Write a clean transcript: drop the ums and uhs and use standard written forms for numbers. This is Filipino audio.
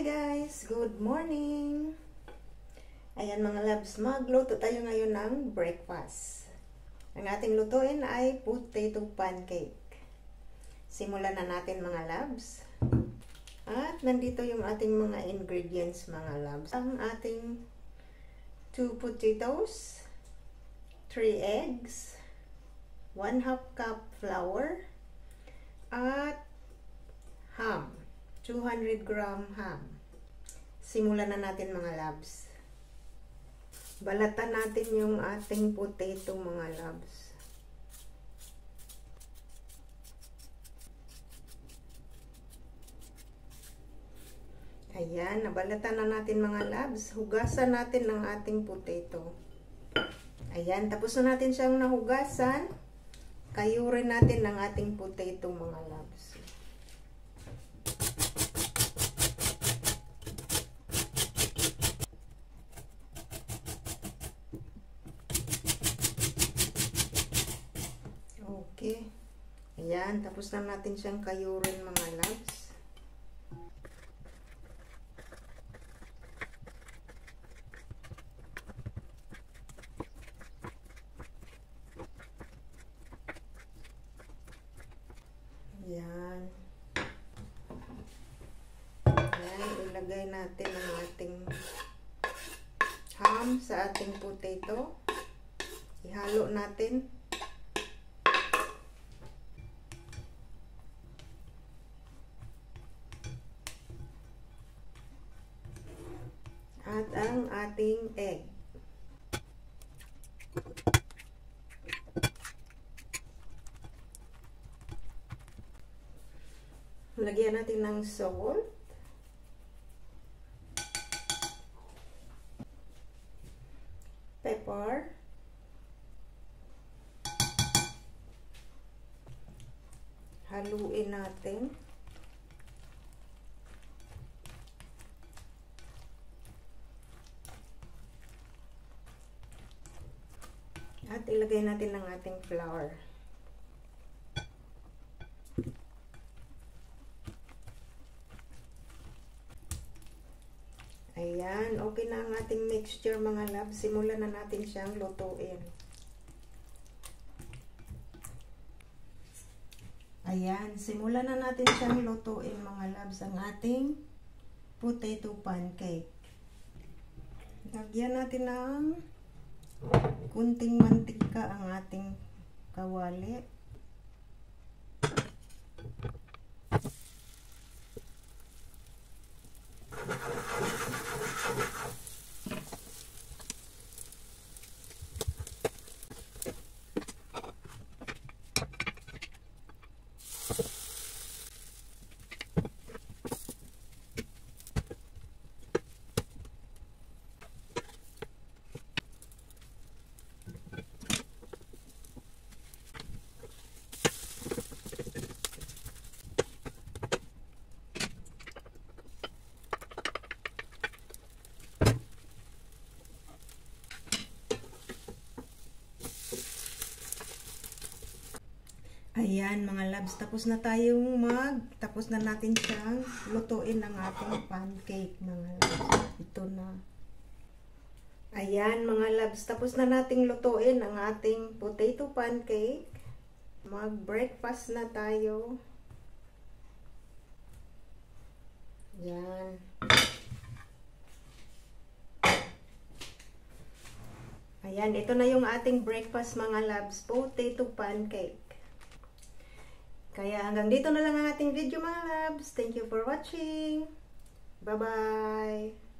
Hi guys! Good morning! Ayan mga loves, magluto tayo ngayon ng breakfast. Ang ating lutuin ay potato pancake. Simulan na natin mga loves. At nandito yung ating mga ingredients mga loves. Ang ating 2 potatoes, 3 eggs, 1/2 cup flour, at ham. 200 gram ham. Simulan na natin mga loves. Balatan natin yung ating potato mga loves. Ayan, nabalatan na natin mga loves. Hugasan natin ng ating potato. Ayan, tapos na natin siyang nahugasan. Kayurin natin ng ating potato mga loves. Okay. Ayan, tapos na natin siyang kayurin mga loves. Ayan. Ayan, ilagay natin ang ating ham sa ating potato. Ihalo natin. At ang ating egg. Lagyan natin ng salt. Pepper. Haluin natin. At ilagay natin ang ating flour. Ayan, okay na ang ating mixture mga loves. Simulan na natin siyang lutuin. Ayan, simulan na natin siyang lutuin mga loves ang ating potato pancake. Lagyan natin ng kunting mantika ang ating kawali. Ayan mga loves, tapos na natin siyang lutuin ng ating pancake mga loves. Ito na. Ayan mga loves, tapos na nating lutuin ang ating potato pancake. Mag-breakfast na tayo. Ayan. Ayan, ito na yung ating breakfast mga loves, potato pancake. Kaya hanggang dito na lang ang ating video mga loves. Thank you for watching. Bye-bye.